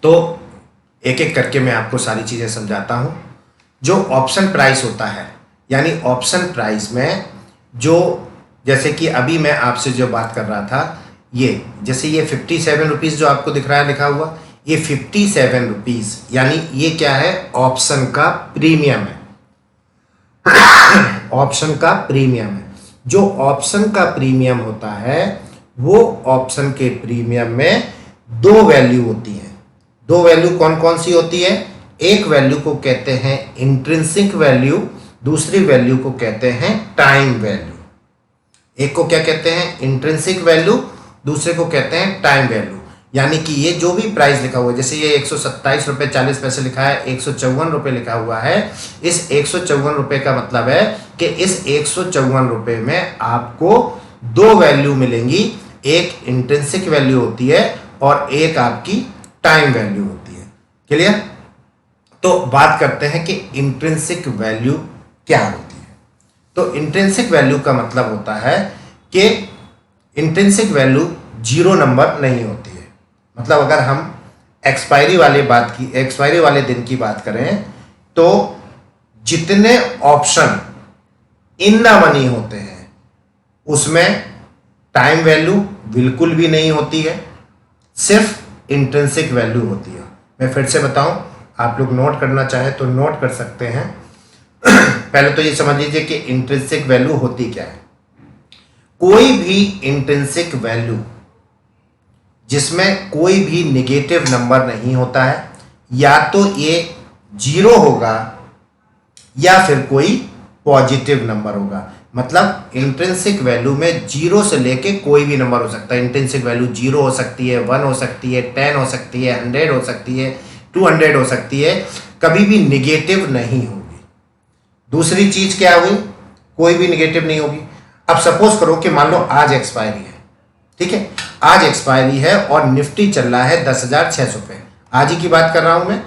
तो एक एक करके मैं आपको सारी चीज़ें समझाता हूँ। जो ऑप्शन प्राइस होता है, यानी ऑप्शन प्राइस में जो, जैसे कि अभी मैं आपसे जो बात कर रहा था, ये जैसे ये 57 रुपीज़ जो आपको दिख रहा है लिखा हुआ, ये 57 रुपीज़ यानी ये क्या है, ऑप्शन का प्रीमियम है। ऑप्शन का प्रीमियम है। जो ऑप्शन का प्रीमियम होता है वो ऑप्शन के प्रीमियम में दो वैल्यू होती हैं। दो वैल्यू कौन कौन सी होती है? एक वैल्यू को कहते हैं इंट्रिंसिक वैल्यू, दूसरी वैल्यू को कहते हैं टाइम वैल्यू। एक को क्या कहते हैं? इंट्रिंसिक वैल्यू, दूसरे को कहते हैं टाइम वैल्यू। यानी कि ये जो भी प्राइस लिखा हुआ है, जैसे ये 127 रुपये 40 पैसे लिखा है, 154 रुपये लिखा हुआ है, इस 154 रुपये का मतलब है कि इस 154 रुपये में आपको दो वैल्यू मिलेंगी, एक इंट्रिंसिक वैल्यू होती है और एक आपकी टाइम वैल्यू होती है। क्लियर? तो बात करते हैं कि इंट्रिंसिक वैल्यू क्या होती है। तो इंट्रिंसिक वैल्यू का मतलब होता है कि इंट्रिंसिक वैल्यू जीरो नंबर नहीं होती है। मतलब अगर हम एक्सपायरी वाले दिन की बात करें तो जितने ऑप्शन इन द मनी होते हैं उसमें टाइम वैल्यू बिल्कुल भी नहीं होती है, सिर्फ इंट्रिंसिक वैल्यू होती है। मैं फिर से बताऊं, आप लोग नोट करना चाहें तो नोट कर सकते हैं। पहले तो ये समझ लीजिए कि इंट्रिंसिक वैल्यू होती क्या है। कोई भी इंट्रिंसिक वैल्यू जिसमें कोई भी नेगेटिव नंबर नहीं होता है, या तो ये जीरो होगा या फिर कोई पॉजिटिव नंबर होगा। मतलब इंट्रिंसिक वैल्यू में जीरो से लेके कोई भी नंबर हो सकता है। इंट्रिंसिक वैल्यू जीरो हो सकती है, 1 हो सकती है, 10 हो सकती है, 100 हो सकती है, 200 हो सकती है, कभी भी निगेटिव नहीं होगी। दूसरी चीज क्या हुई? कोई भी निगेटिव नहीं होगी। अब सपोज करो कि मान लो आज एक्सपायरी है, ठीक है, आज एक्सपायरी है और निफ्टी चल रहा है 10,600 पे। आज ही की बात कर रहा हूं मैं,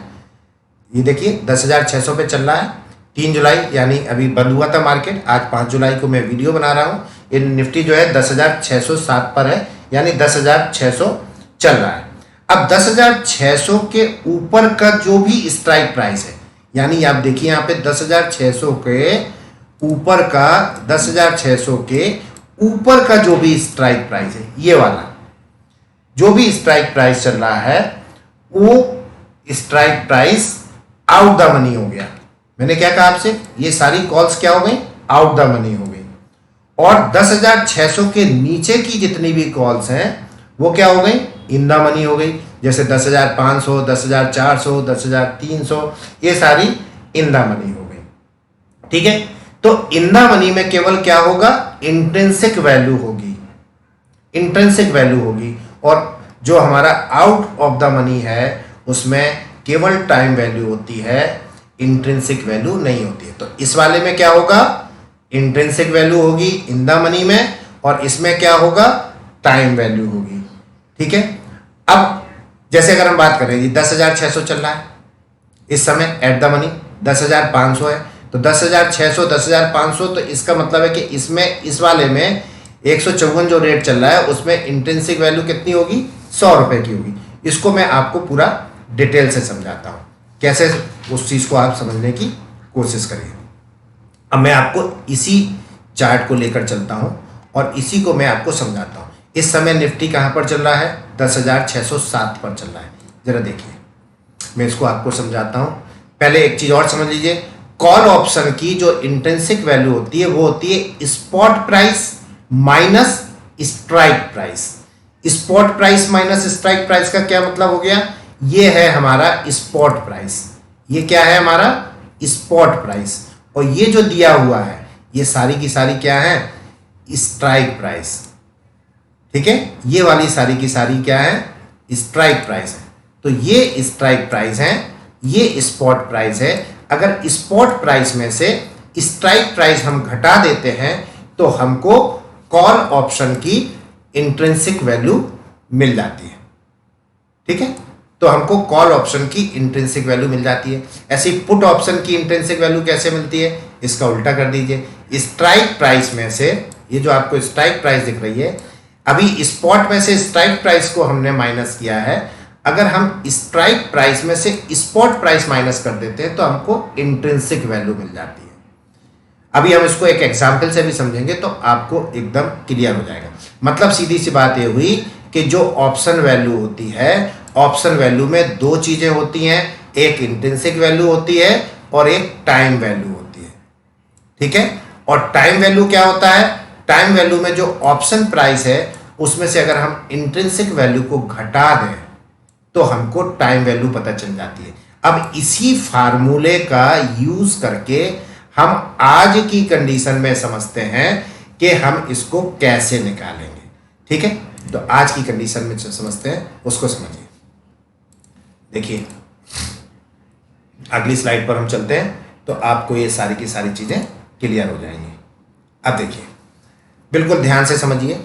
ये देखिए 10,600 पे चल रहा है। 3 जुलाई यानी अभी बंद हुआ था मार्केट, आज 5 जुलाई को मैं वीडियो बना रहा हूं। ये निफ्टी जो है 10,607 पर है, यानी 10,600 चल रहा है। अब 10,600 के ऊपर का जो भी स्ट्राइक प्राइस है, यानी आप देखिए यहाँ पे 10,600 के ऊपर का, 10,600 के ऊपर का जो भी स्ट्राइक प्राइस है, ये वाला जो भी स्ट्राइक प्राइस चल रहा है, वो strike price out the money हो गया। मैंने क्या कहा आपसे? ये सारी कॉल्स क्या हो गई? आउट द मनी हो गई। और 10,600 के नीचे की जितनी भी कॉल्स हैं वो क्या हो गई? इन द मनी हो गई। जैसे 10,500, 10,400, 10,300, ये सारी इन द मनी हो गई। ठीक है, तो इन द मनी में केवल क्या होगा? इंट्रिंसिक वैल्यू होगी, इंट्रिंसिक वैल्यू होगी। और जो हमारा आउट ऑफ द मनी है उसमें केवल टाइम वैल्यू होती है, इंट्रिंसिक वैल्यू नहीं होती है। तो इस वाले में क्या होगा? इंट्रिंसिक वैल्यू होगी इन द मनी में, और इसमें क्या होगा? टाइम वैल्यू होगी। ठीक है, अब जैसे अगर हम बात करें, 10,600 चल रहा है इस समय एट द मनी, 10,500 है, तो 10,600, 10,500, तो इसका मतलब है कि इसमें, इस वाले में 154 जो रेट चल रहा है उसमें इंट्रिंसिक वैल्यू कितनी होगी? 100 रुपए की होगी। इसको मैं आपको पूरा डिटेल से समझाता हूँ, कैसे उस चीज़ को आप समझने की कोशिश करिए। अब मैं आपको इसी चार्ट को लेकर चलता हूँ और इसी को मैं आपको समझाता हूँ। इस समय निफ्टी कहाँ पर चल रहा है? 10,607 पर चल रहा है। जरा देखिए, मैं इसको आपको समझाता हूँ। पहले एक चीज़ और समझ लीजिए, कॉल ऑप्शन की जो इंट्रिंसिक वैल्यू होती है वो होती है spot price minus strike price. Spot price minus strike price का क्या मतलब हो गया? ये है हमारा स्पॉट प्राइस, ये क्या है? हमारा स्पॉट प्राइस। और ये जो दिया हुआ है ये सारी की सारी क्या है? Strike price. ठीक है, ये वाली सारी की सारी क्या है? स्ट्राइक प्राइस है। तो ये स्ट्राइक प्राइस है, ये स्पॉट प्राइस है। अगर स्पॉट प्राइस में से स्ट्राइक प्राइस हम घटा देते हैं तो हमको कॉल ऑप्शन की इंट्रिंसिक वैल्यू मिल जाती है। ठीक है, तो हमको कॉल ऑप्शन की इंट्रिंसिक वैल्यू मिल जाती है। ऐसी पुट ऑप्शन की इंट्रिंसिक वैल्यू कैसे मिलती है? इसका उल्टा कर दीजिए। स्ट्राइक प्राइस में से, ये जो आपको स्ट्राइक प्राइस दिख रही है, अभी स्पॉट में से स्ट्राइक प्राइस को हमने माइनस किया है, अगर हम स्ट्राइक प्राइस में से स्पॉट प्राइस माइनस कर देते हैं तो हमको इंट्रिंसिक वैल्यू मिल जाती है। अभी हम इसको एक एग्जाम्पल से भी समझेंगे तो आपको एकदम क्लियर हो जाएगा। मतलब सीधी सी बात ये हुई कि जो ऑप्शन वैल्यू होती है, ऑप्शन वैल्यू में दो चीजें होती हैं, एक इंट्रिंसिक वैल्यू होती है और एक टाइम वैल्यू होती है। ठीक है, और टाइम वैल्यू क्या होता है? टाइम वैल्यू में जो ऑप्शन प्राइस है उसमें से अगर हम इंट्रिंसिक वैल्यू को घटा दें तो हमको टाइम वैल्यू पता चल जाती है। अब इसी फार्मूले का यूज करके हम आज की कंडीशन में समझते हैं कि हम इसको कैसे निकालेंगे। ठीक है, तो आज की कंडीशन में जो समझते हैं उसको समझिए। देखिए अगली स्लाइड पर हम चलते हैं तो आपको ये सारी की सारी चीजें क्लियर हो जाएंगी। अब देखिए बिल्कुल ध्यान से समझिए।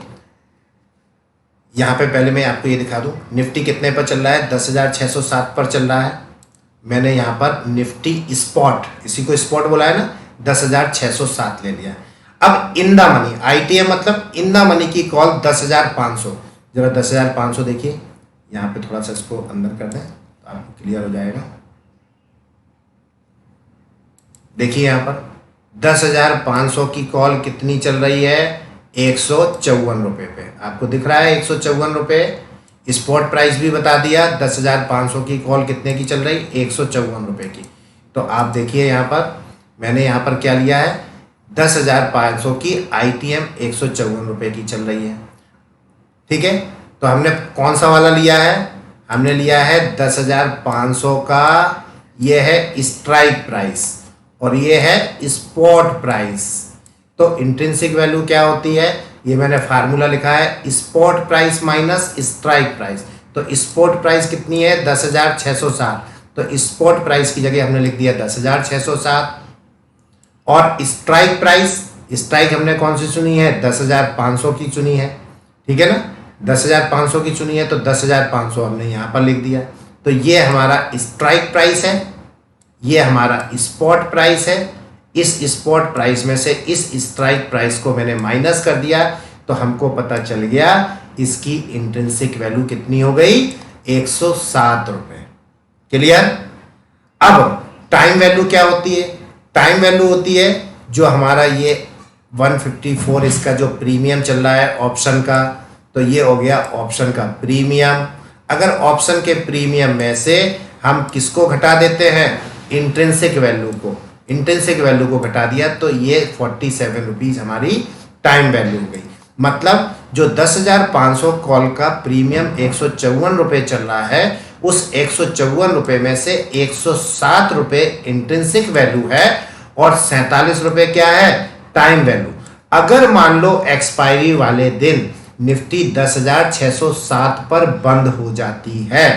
यहां पे पहले मैं आपको ये दिखा दूं, निफ्टी कितने पर चल रहा है? 10,607 पर चल रहा है। मैंने यहां पर निफ्टी स्पॉट, इसी को स्पॉट बोला है ना, 10,607 ले लिया। अब इन द मनी, आईटीएम मतलब इन द मनी की कॉल 10,500। जरा 10,500 देखिए, यहां पे थोड़ा सा इसको अंदर कर दें तो आपको क्लियर हो जाएगा। देखिए यहां पर 10,500 की कॉल कितनी चल रही है? 154 रुपये पे। आपको दिख रहा है 154 रुपये। स्पॉट प्राइस भी बता दिया, 10,500 की कॉल कितने की चल रही? 154 रुपये की। तो आप देखिए यहाँ पर मैंने यहाँ पर क्या लिया है? 10,500 की आईटीएम 154 रुपये की चल रही है। ठीक है, तो हमने कौन सा वाला लिया है? हमने लिया है 10,500 का, ये है स्ट्राइक प्राइस और ये है स्पॉट प्राइस। तो इंट्रिंसिक वैल्यू क्या होती है? ये मैंने फार्मूला लिखा है, spot price minus strike price. तो स्पॉट प्राइस कितनी है? 10,607। तो स्पॉट प्राइस की जगह हमने लिख दिया 10,607। और स्ट्राइक प्राइस, स्ट्राइक हमने कौन सी चुनी है? 10,500 की चुनी है। ठीक है ना, 10,500 की चुनी है तो 10,500 हमने यहाँ पर लिख दिया। तो ये हमारा स्ट्राइक प्राइस है, ये हमारा स्पॉट प्राइस है। इस स्पॉट प्राइस में से इस स्ट्राइक प्राइस को मैंने माइनस कर दिया तो हमको पता चल गया इसकी इंट्रिंसिक वैल्यू कितनी हो गई? 107 रुपये। क्लियर? अब टाइम वैल्यू क्या होती है? टाइम वैल्यू होती है जो हमारा ये 154 इसका जो प्रीमियम चल रहा है ऑप्शन का, तो ये हो गया ऑप्शन का प्रीमियम। अगर ऑप्शन के प्रीमियम में से हम किसको घटा देते हैं? इंट्रिंसिक वैल्यू को। इंट्रिंसिक वैल्यू को घटा दिया तो ये 47 रुपीज हमारी टाइम वैल्यू हो गई। मतलब जो 10,500 कॉल का प्रीमियम 154 रुपये चल रहा है, उस 154 रुपये में से 107 रुपये इंट्रिंसिक वैल्यू है और 47 रुपये क्या है? Time value. अगर मान लो एक्सपायरी वाले दिन निफ्टी 10,607 पर बंद हो जाती है,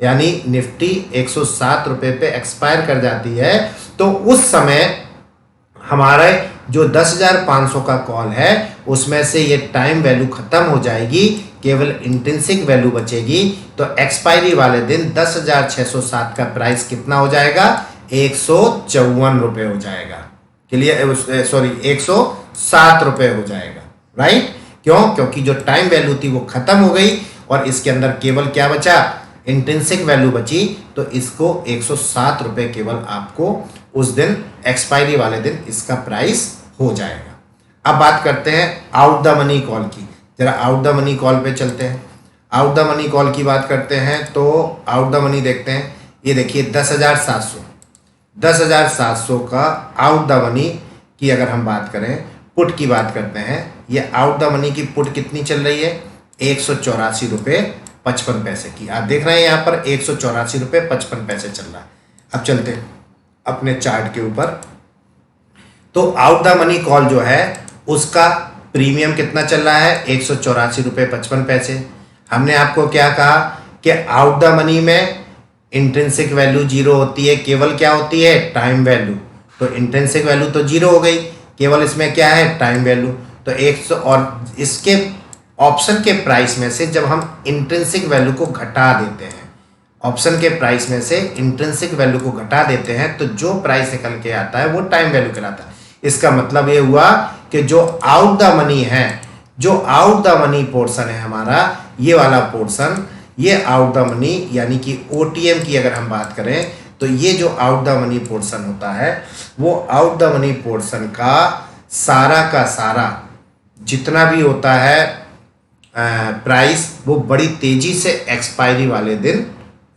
यानी निफ्टी 107 रुपये पे एक्सपायर कर जाती है, तो उस समय हमारे जो 10,500 का कॉल है उसमें से ये टाइम वैल्यू खत्म हो जाएगी, केवल इंट्रिंसिक वैल्यू बचेगी। तो एक्सपायरी वाले दिन 10,607 का प्राइस कितना हो जाएगा? 154 रुपये हो जाएगा। क्लियर? सॉरी, 107 रुपये हो जाएगा। राइट? क्यों? क्योंकि जो टाइम वैल्यू थी वो खत्म हो गई और इसके अंदर केवल क्या बचा? इंट्रिंसिक वैल्यू बची। तो इसको 107 रुपये केवल आपको उस दिन एक्सपायरी वाले दिन इसका प्राइस हो जाएगा। अब बात करते हैं आउट द मनी कॉल की। जरा आउट द मनी कॉल पे चलते हैं। आउट द मनी कॉल की बात करते हैं तो आउट द मनी देखते हैं। ये देखिए 10,700 का आउट द मनी की अगर हम बात करें, पुट की बात करते हैं, ये आउट द मनी की पुट कितनी चल रही है? 184 रुपये 55 पैसे की। आप देख रहे हैं यहाँ पर 184 रुपये 55 पैसे चल रहा है। अब चलते हैं अपने चार्ट के ऊपर। तो आउट द मनी कॉल जो है उसका प्रीमियम कितना चल रहा है? 184 रुपये 55 पैसे। हमने आपको क्या कहा कि आउट द मनी में इंट्रिंसिक वैल्यू जीरो होती है, केवल क्या होती है? Time value. तो इंट्रिंसिक वैल्यू तो जीरो हो गई, केवल इसमें क्या है? Time value. तो 100 और इसके ऑप्शन के प्राइस में से जब हम इंट्रिंसिक वैल्यू को घटा देते हैं, ऑप्शन के प्राइस में से इंट्रिंसिक वैल्यू को घटा देते हैं, तो जो प्राइस निकल के आता है वो टाइम वैल्यू कहलाता है। इसका मतलब ये हुआ कि जो आउट द मनी है, जो आउट द मनी पोर्शन है हमारा, ये वाला पोर्शन, ये आउट द मनी यानी कि OTM की अगर हम बात करें तो ये जो आउट द मनी पोर्शन होता है वो आउट द मनी पोर्शन का सारा जितना भी होता है प्राइस वो बड़ी तेजी से एक्सपायरी वाले दिन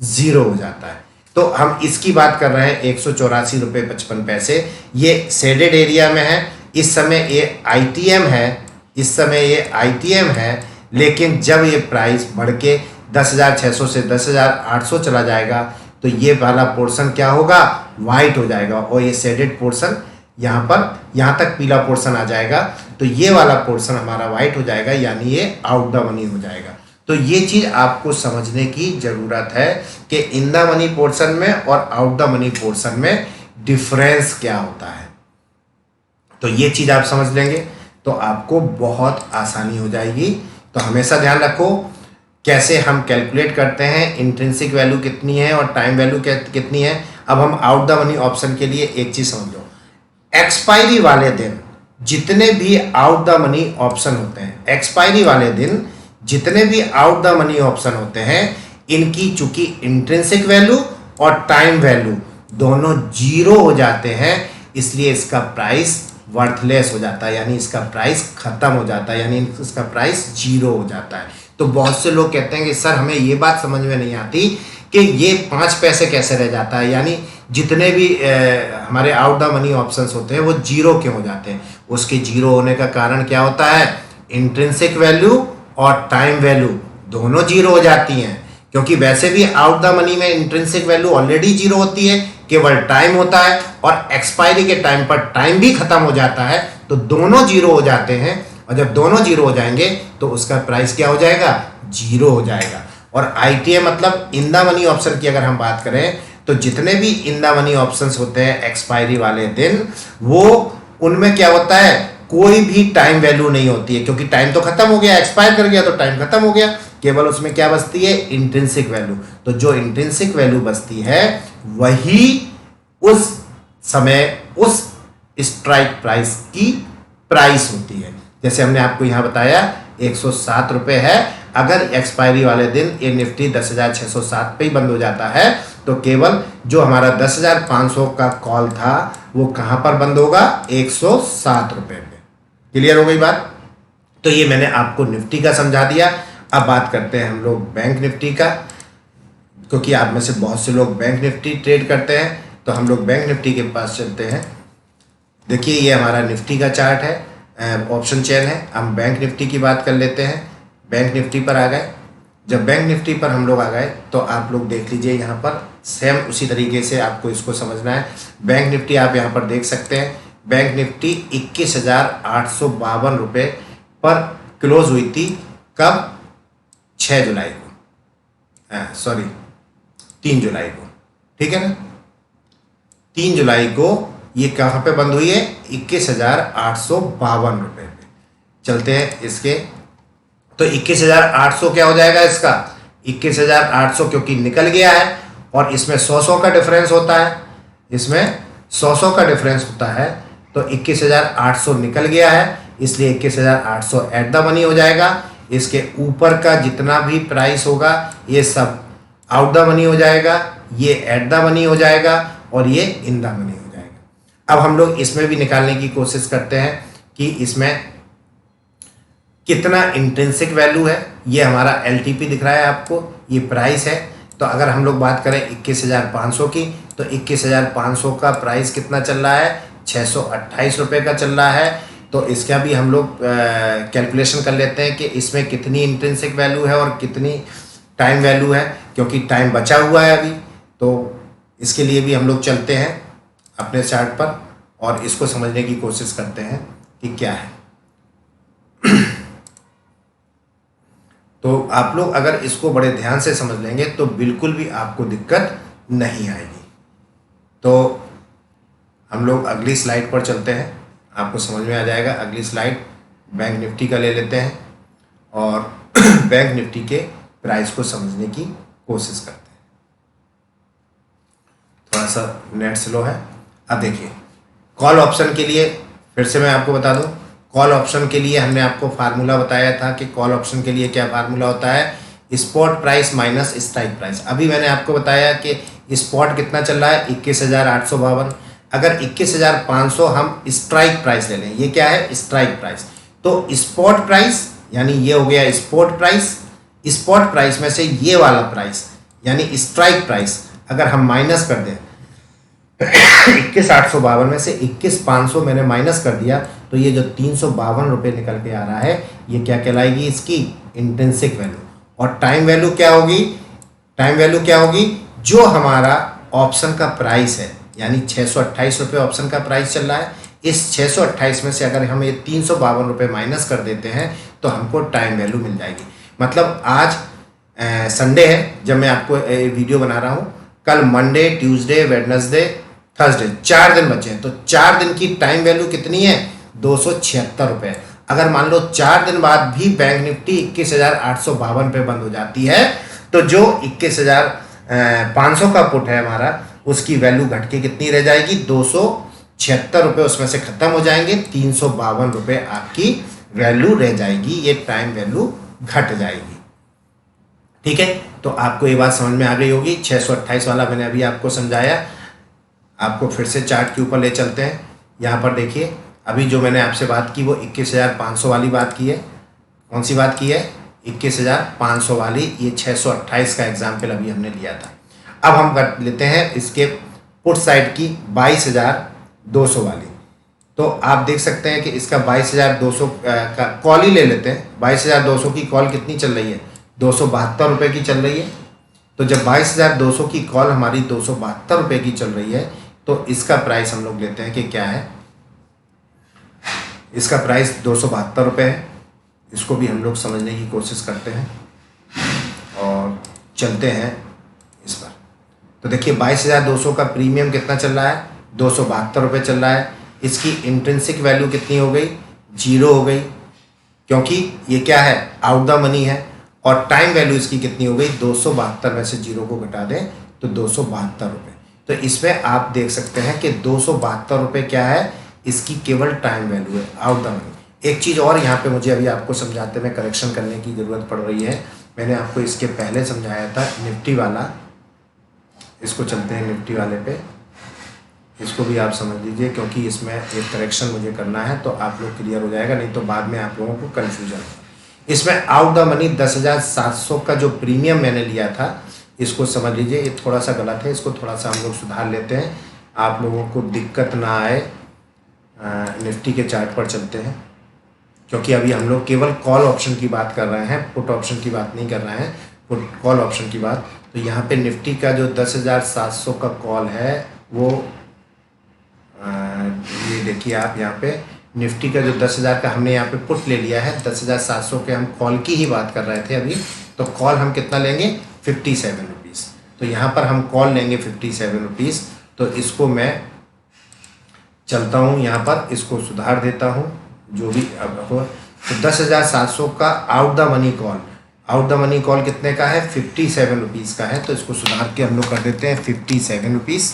ज़ीरो हो जाता है। तो हम इसकी बात कर रहे हैं 184 रुपये 55 पैसे। ये शेडेड एरिया में है, इस समय ये ITM है, इस समय ये ITM है, लेकिन जब ये प्राइस बढ़ के 10,600 से 10,800 चला जाएगा तो ये वाला पोर्शन क्या होगा, वाइट हो जाएगा और ये शेडेड पोर्शन यहाँ तक पीला पोर्शन आ जाएगा, तो ये वाला पोर्शन हमारा वाइट हो जाएगा, यानी ये आउट द मनी हो जाएगा। तो ये चीज़ आपको समझने की ज़रूरत है कि इन द मनी पोर्शन में और आउट द मनी पोर्शन में डिफरेंस क्या होता है। तो ये चीज़ आप समझ लेंगे तो आपको बहुत आसानी हो जाएगी। तो हमेशा ध्यान रखो कैसे हम कैलकुलेट करते हैं, इंट्रिंसिक वैल्यू कितनी है और टाइम वैल्यू कितनी है। अब हम आउट द मनी ऑप्शन के लिए एक चीज़ समझ लो, एक्सपायरी वाले दिन जितने भी आउट द मनी ऑप्शन होते हैं, एक्सपायरी वाले दिन जितने भी आउट द मनी ऑप्शन होते हैं, इनकी चूंकि इंट्रिंसिक वैल्यू और टाइम वैल्यू दोनों जीरो हो जाते हैं, इसलिए इसका प्राइस वर्थलेस हो जाता है, यानी इसका प्राइस खत्म हो जाता है, यानी इसका प्राइस जीरो हो जाता है। तो बहुत से लोग कहते हैं कि सर हमें ये बात समझ में नहीं आती कि ये 5 पैसे कैसे रह जाता है, यानी जितने भी हमारे आउट द मनी ऑप्शंस होते हैं वो जीरो क्यों हो जाते हैं। उसके जीरो होने का कारण क्या होता है, इंट्रिंसिक वैल्यू और टाइम वैल्यू दोनों जीरो हो जाती हैं, क्योंकि वैसे भी आउट द मनी में इंट्रिंसिक वैल्यू ऑलरेडी जीरो होती है, केवल टाइम होता है और एक्सपायरी के टाइम पर टाइम भी खत्म हो जाता है, तो दोनों जीरो हो जाते हैं। और जब दोनों जीरो हो जाएंगे तो उसका प्राइस क्या हो जाएगा, जीरो हो जाएगा। और ITM मतलब इन द मनी ऑप्शन की अगर हम बात करें तो जितने भी इन द मनी ऑप्शंस होते हैं एक्सपायरी वाले दिन, वो उनमें क्या होता है, कोई भी टाइम वैल्यू नहीं होती है, क्योंकि टाइम तो खत्म हो गया, एक्सपायर कर गया तो टाइम खत्म हो गया, केवल उसमें क्या बचती है, इंट्रिंसिक वैल्यू। तो जो इंट्रिंसिक वैल्यू बचती है वही उस समय उस स्ट्राइक प्राइस की प्राइस होती है। जैसे हमने आपको यहाँ बताया 107 रुपये है, अगर एक्सपायरी वाले दिन ये निफ्टी 10,607 पे ही बंद हो जाता है तो केवल जो हमारा 10,500 का कॉल था वो कहाँ पर बंद होगा, 107 रुपये पे। क्लियर हो गई बात। तो ये मैंने आपको निफ्टी का समझा दिया। अब बात करते हैं हम लोग बैंक निफ्टी का, क्योंकि आप में से बहुत से लोग बैंक निफ्टी ट्रेड करते हैं, तो हम लोग बैंक निफ्टी के पास चलते हैं। देखिए ये हमारा निफ्टी का चार्ट है, ऑप्शन चेन है। हम बैंक निफ्टी की बात कर लेते हैं। बैंक निफ्टी पर आ गए, जब बैंक निफ्टी पर हम लोग आ गए तो आप लोग देख लीजिए यहाँ पर सेम उसी तरीके से आपको इसको समझना है। बैंक निफ्टी आप यहाँ पर देख सकते हैं, बैंक निफ्टी 21,852 रुपये पर क्लोज हुई थी। कब, 6 जुलाई को, सॉरी 3 जुलाई को, ठीक है ना। 3 जुलाई को ये कहाँ पे बंद हुई है, 21,852 रुपये पे। चलते हैं इसके, तो 21,800 क्या हो जाएगा इसका, 21,800 क्योंकि निकल गया है और इसमें 100 का डिफरेंस होता है, इसमें 100 का डिफरेंस होता है, तो 21,800 निकल गया है, इसलिए 21,800 एट द मनी हो जाएगा। इसके ऊपर का जितना भी प्राइस होगा ये सब आउट द मनी हो जाएगा, ये एट द मनी हो जाएगा और ये इन द मनी हो जाएगा। अब हम लोग इसमें भी निकालने की कोशिश करते हैं कि इसमें कितना इंट्रिंसिक वैल्यू है। ये हमारा LTP दिख रहा है आपको, ये प्राइस है। तो अगर हम लोग बात करें 21,500 की, तो 21,500 का प्राइस कितना चल रहा है, 628 रुपये का चल रहा है। तो इसका भी हम लोग कैलकुलेशन कर लेते हैं कि इसमें कितनी इंट्रिंसिक वैल्यू है और कितनी टाइम वैल्यू है, क्योंकि टाइम बचा हुआ है अभी। तो इसके लिए भी हम लोग चलते हैं अपने चार्ट पर और इसको समझने की कोशिश करते हैं कि क्या है। तो आप लोग अगर इसको बड़े ध्यान से समझ लेंगे तो बिल्कुल भी आपको दिक्कत नहीं आएगी। तो हम लोग अगली स्लाइड पर चलते हैं, आपको समझ में आ जाएगा। अगली स्लाइड बैंक निफ्टी का ले लेते हैं और बैंक निफ्टी के प्राइस को समझने की कोशिश करते हैं। थोड़ा सा नेट स्लो है। अब देखिए कॉल ऑप्शन के लिए फिर से मैं आपको बता दूं, कॉल ऑप्शन के लिए हमने आपको फार्मूला बताया था कि कॉल ऑप्शन के लिए क्या फार्मूला होता है, spot price minus strike price. अभी मैंने आपको बताया कि स्पॉट कितना चल रहा है 21,852, अगर 21,500 हम स्ट्राइक प्राइस ले लें, ये क्या है स्ट्राइक प्राइस, तो स्पॉट प्राइस यानी ये हो गया स्पॉट प्राइस, स्पॉट प्राइस में से ये वाला प्राइस यानी स्ट्राइक प्राइस अगर हम माइनस कर दें 21,852 में से 21,500 मैंने माइनस कर दिया, तो ये जो 352 रुपये निकल के आ रहा है ये क्या कहलाएगी इसकी इंट्रिंसिक वैल्यू। और टाइम वैल्यू क्या होगी, टाइम वैल्यू क्या होगी, जो हमारा ऑप्शन का प्राइस है यानी 628 रुपये ऑप्शन का प्राइस चल रहा है, इस 628 में से अगर हम ये 352 रुपये माइनस कर देते हैं तो हमको टाइम वैल्यू मिल जाएगी। मतलब आज संडे है जब मैं आपको वीडियो बना रहा हूँ, कल मंडे, ट्यूसडे, वेडनेसडे, थर्सडे, 4 दिन बचे हैं, तो 4 दिन की टाइम वैल्यू कितनी है 276 रुपये। अगर मान लो 4 दिन बाद भी बैंक निफ्टी 21,852 पे बंद हो जाती है तो जो 21,500 का पुट है हमारा उसकी वैल्यू घट के कितनी रह जाएगी 276 रुपये, उसमें से खत्म हो जाएंगे, 352 रुपये आपकी वैल्यू रह जाएगी, ये टाइम वैल्यू घट जाएगी। ठीक है, तो आपको ये बात समझ में आ गई होगी। 628 वाला मैंने अभी आपको समझाया, आपको फिर से चार्ट के ऊपर ले चलते हैं। यहाँ पर देखिए अभी जो मैंने आपसे बात की वो 21,500 वाली बात की है। कौन सी बात की है 21,500 वाली, ये 628 का एग्जाम्पल अभी हमने लिया था। अब हम कर लेते हैं इसके पुट साइड की 22,200 वाली। तो आप देख सकते हैं कि इसका 22,200 का कॉल ही ले लेते हैं। 22,200 की कॉल कितनी चल रही है 272 रुपये की चल रही है। तो जब 22,200 की कॉल हमारी 272 रुपये की चल रही है तो इसका प्राइस हम लोग लेते हैं कि क्या है, इसका प्राइस 272 रुपये है। इसको भी हम लोग समझने की कोशिश करते हैं और चलते हैं इस पर। तो देखिए 22,200 का प्रीमियम कितना चल रहा है 272 रुपये चल रहा है। इसकी इंट्रिंसिक वैल्यू कितनी हो गई 0 हो गई, क्योंकि ये क्या है आउट द मनी है। और टाइम वैल्यू इसकी कितनी हो गई 272 में से 0 को घटा दें तो 272 रुपये। तो इसमें आप देख सकते हैं कि 272 रुपये क्या है, इसकी केवल टाइम वैल्यू है, आउट द मनी। एक चीज़ और यहाँ पे मुझे अभी आपको समझाते में करेक्शन करने की ज़रूरत पड़ रही है। मैंने आपको इसके पहले समझाया था निफ्टी वाला, इसको चलते हैं निफ्टी वाले पे, इसको भी आप समझ लीजिए क्योंकि इसमें एक करेक्शन मुझे करना है तो आप लोग क्लियर हो जाएगा, नहीं तो बाद में आप लोगों को कन्फ्यूजन। इसमें आउट द मनी 10,700 का जो प्रीमियम मैंने लिया था इसको समझ लीजिए, ये थोड़ा सा गलत है, इसको थोड़ा सा हम लोग सुधार लेते हैं, आप लोगों को दिक्कत ना आए। निफ्टी के चार्ट पर चलते हैं क्योंकि अभी हम लोग केवल कॉल ऑप्शन की बात कर रहे हैं, पुट ऑप्शन की बात नहीं कर रहे हैं, पुट कॉल ऑप्शन की बात। तो यहाँ पे निफ्टी का जो 10,700 का कॉल है वो ये देखिए आप यहाँ पे निफ्टी का जो 10,000 का हमने यहाँ पे पुट ले लिया है, 10,700 के हम कॉल की ही बात कर रहे थे अभी। तो कॉल हम कितना लेंगे 57 रुपीज़। तो यहाँ पर हम कॉल लेंगे 57 रुपीज़। तो इसको मैं चलता हूँ यहाँ पर, इसको सुधार देता हूँ जो भी अब हो। तो 10,700 का out the money call, out the money call कितने का है 57 रुपीज़ का है। तो इसको सुधार के हम लोग कर देते हैं 57 रुपीज़।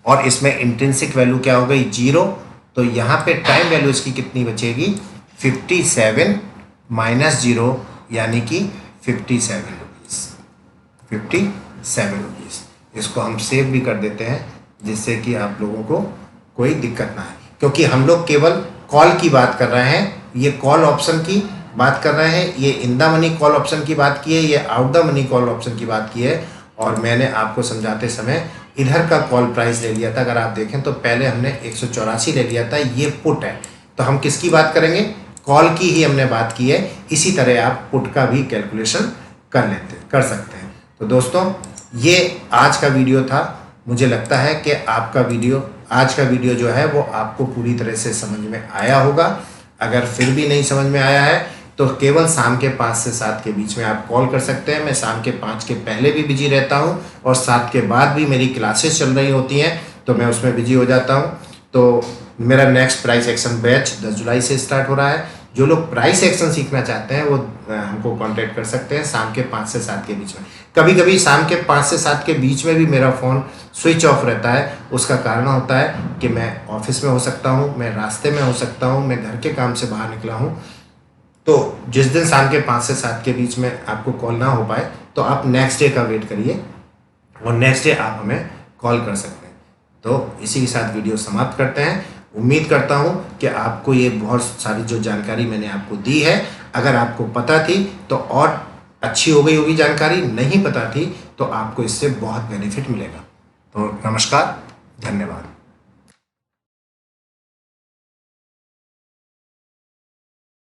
और इसमें इंट्रिंसिक वैल्यू क्या हो गई 0। तो यहाँ पे टाइम वैल्यू इसकी कितनी बचेगी 57 माइनस 0 यानी कि 57 रुपीज़, 57 रुपीज़। इसको हम सेव भी कर देते हैं जिससे कि आप लोगों को कोई दिक्कत ना आए, क्योंकि हम लोग केवल कॉल की बात कर रहे हैं, ये कॉल ऑप्शन की बात कर रहे हैं, ये in the money call option की बात की है, ये out the money call option की बात की है। और मैंने आपको समझाते समय इधर का कॉल प्राइस ले लिया था, अगर आप देखें तो पहले हमने 184 ले लिया था, ये पुट है। तो हम किसकी बात करेंगे कॉल की ही हमने बात की है। इसी तरह आप पुट का भी कैलकुलेशन कर सकते हैं। तो दोस्तों ये आज का वीडियो था। मुझे लगता है कि आपका वीडियो आज का वीडियो जो है वो आपको पूरी तरह से समझ में आया होगा। अगर फिर भी नहीं समझ में आया है तो केवल शाम के 5 से 7 के बीच में आप कॉल कर सकते हैं। मैं शाम के 5 के पहले भी बिजी रहता हूं और 7 के बाद भी मेरी क्लासेस चल रही होती हैं तो मैं उसमें बिजी हो जाता हूं। तो मेरा नेक्स्ट प्राइस एक्शन बैच 10 जुलाई से स्टार्ट हो रहा है। जो लोग प्राइस एक्शन सीखना चाहते हैं वो हमको कांटेक्ट कर सकते हैं शाम के 5 से 7 के बीच में। कभी कभी शाम के 5 से 7 के बीच में भी मेरा फ़ोन स्विच ऑफ रहता है। उसका कारण होता है कि मैं ऑफिस में हो सकता हूँ, मैं रास्ते में हो सकता हूँ, मैं घर के काम से बाहर निकला हूँ, तो जिस दिन शाम के 5 से 7 के बीच में आपको कॉल ना हो पाए तो आप नेक्स्ट डे का वेट करिए और नेक्स्ट डे आप हमें कॉल कर सकते हैं। तो इसी के साथ वीडियो समाप्त करते हैं। उम्मीद करता हूँ कि आपको ये बहुत सारी जो जानकारी मैंने आपको दी है, अगर आपको पता थी तो और अच्छी हो गई होगी जानकारी, नहीं पता थी तो आपको इससे बहुत बेनिफिट मिलेगा। तो नमस्कार, धन्यवाद।